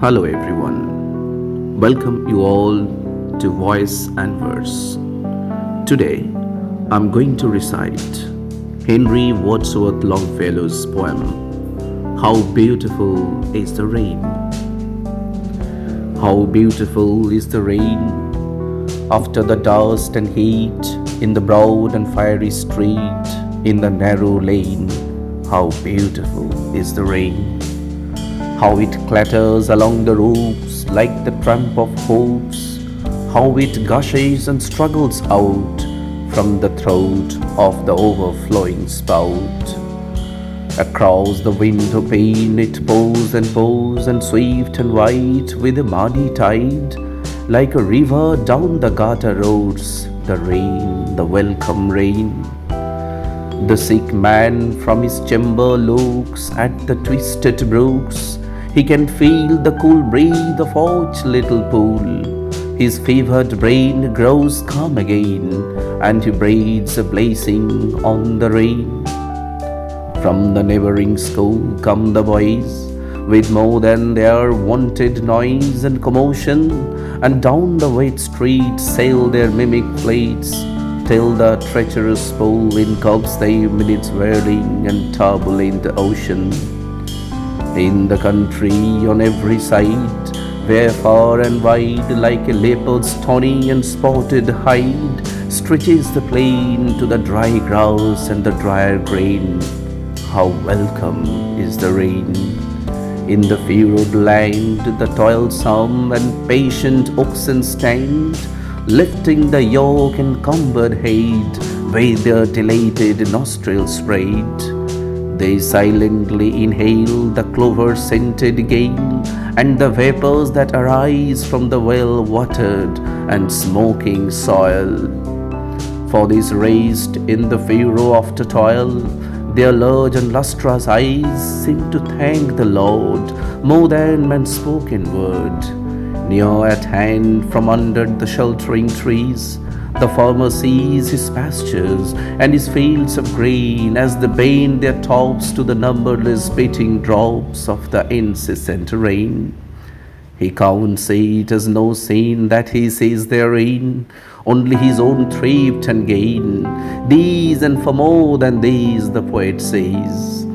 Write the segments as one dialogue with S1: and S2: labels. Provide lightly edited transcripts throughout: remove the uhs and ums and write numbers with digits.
S1: Hello everyone. Welcome you all to Voice and Verse. Today I'm going to recite Henry Wadsworth Longfellow's poem, How Beautiful is the Rain. How beautiful is the rain after the dust and heat, in the broad and fiery street, in the narrow lane. How beautiful is the rain. How it clatters along the roofs like the tramp of hoops. How it gushes and struggles out from the throat of the overflowing spout. Across the window pane it pours and swift and white with a muddy tide. Like a river down the gutter roars the rain, the welcome rain. The sick man from his chamber looks at the twisted brooks. He can feel the cool breeze of each little pool. His fevered brain grows calm again, and he breathes a blessing on the rain. From the neighboring school come the boys, with more than their wonted noise and commotion, and down the wet street sail their mimic fleets, till the treacherous pool incubes their minutes whirling and turbulent ocean. In the country on every side, where far and wide, like a leopard's tawny and spotted hide, stretches the plain to the dry grass and the drier grain. How welcome is the rain. In the furrowed land, the toilsome and patient oxen stand, lifting the yoke encumbered head, with their dilated nostrils spread. They silently inhale the clover-scented gale, and the vapors that arise from the well-watered and smoking soil. For these raised in the furrow after toil, their large and lustrous eyes seem to thank the Lord more than man's spoken word. Near at hand, from under the sheltering trees, the farmer sees his pastures and his fields of grain as they bend their tops to the numberless beating drops of the incessant rain. He counts it as no sin that he sees therein, only his own thrift and gain. These and for more than these, the poet says.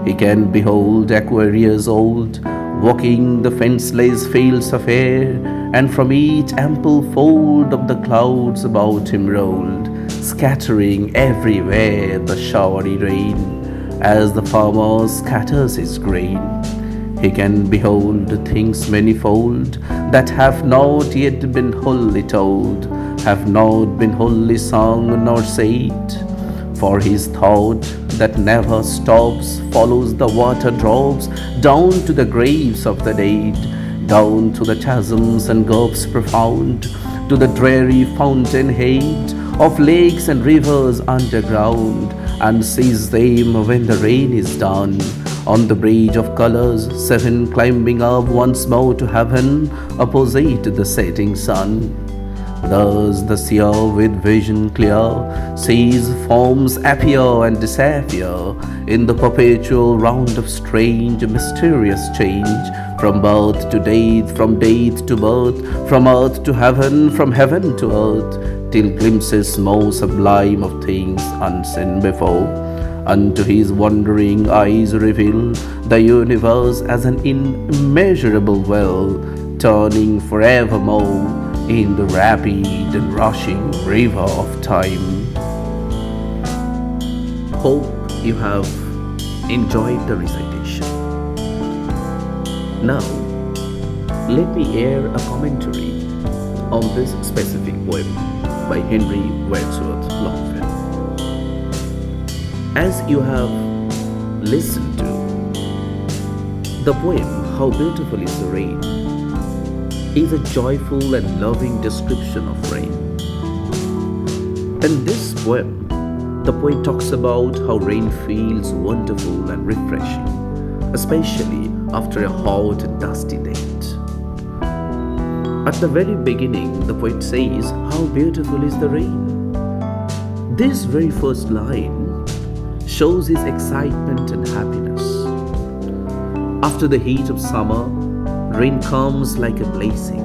S1: He can behold Aquarius old, walking the fenceless fields of air, and from each ample fold of the clouds about him rolled, scattering everywhere the showery rain, as the farmer scatters his grain. He can behold things manifold that have not yet been wholly told, have not been wholly sung nor said. For his thought that never stops follows the water drops down to the graves of the dead, down to the chasms and gulfs profound, to the dreary fountainhead of lakes and rivers underground, and sees them when the rain is done. On the bridge of colors, seven climbing up once more to heaven, opposite the setting sun. Thus the seer with vision clear sees forms appear and disappear in the perpetual round of strange, mysterious change, from birth to death, from death to birth, from earth to heaven, from heaven to earth, till glimpses more sublime of things unseen before, unto his wondering eyes reveal the universe as an immeasurable well, turning forevermore in the rapid and rushing river of time. Hope you have enjoyed the recitation. Now, let me air a commentary on this specific poem by Henry Wadsworth Longfellow. As you have listened to, the poem How Beautiful is the Rain is a joyful and loving description of rain. In this poem, the poet talks about how rain feels wonderful and refreshing, especially after a hot and dusty day. At the very beginning, the poet says, "How beautiful is the rain." This very first line shows his excitement and happiness. After the heat of summer, Rain comes like a blessing.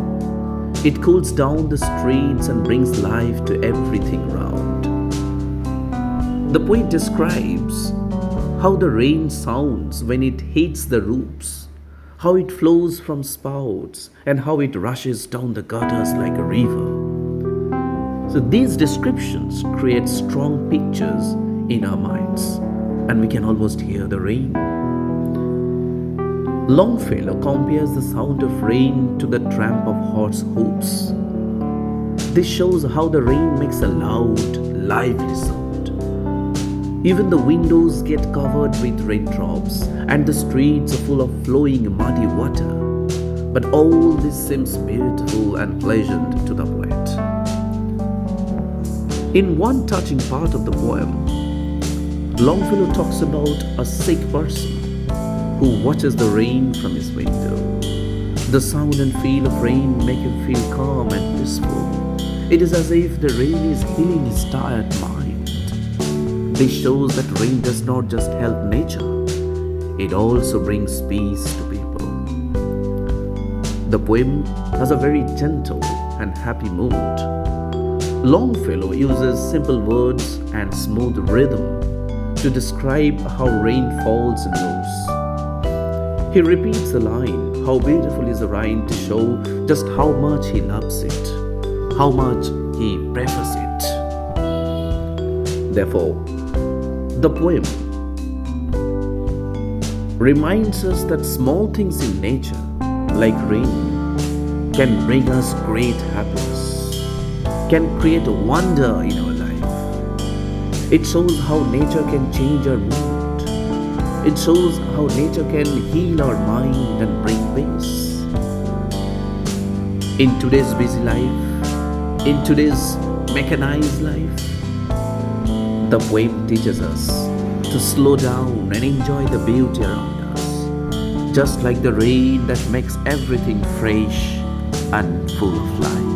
S1: It cools down the streets and brings life to everything round. The poet describes how the rain sounds when it hits the roofs, how it flows from spouts, and how it rushes down the gutters like a river. So these descriptions create strong pictures in our minds, and we can almost hear the rain. Longfellow compares the sound of rain to the tramp of horse hoofs. This shows how the rain makes a loud, lively sound. Even the windows get covered with raindrops, and the streets are full of flowing muddy water. But all this seems beautiful and pleasant to the poet. In one touching part of the poem, Longfellow talks about a sick person who watches the rain from his window. The sound and feel of rain make him feel calm and peaceful. It is as if the rain is healing his tired mind. This shows that rain does not just help nature, it also brings peace to people. The poem has a very gentle and happy mood. Longfellow uses simple words and smooth rhythm to describe how rain falls and moves. He repeats the line, "How beautiful is the rain," to show just how much he loves it, how much he prefers it. Therefore, the poem reminds us that small things in nature, like rain, can bring us great happiness, can create a wonder in our life. It shows how nature can change our mood. It shows how nature can heal our mind and bring peace. In today's busy life, in today's mechanized life, the poem teaches us to slow down and enjoy the beauty around us, just like the rain that makes everything fresh and full of life.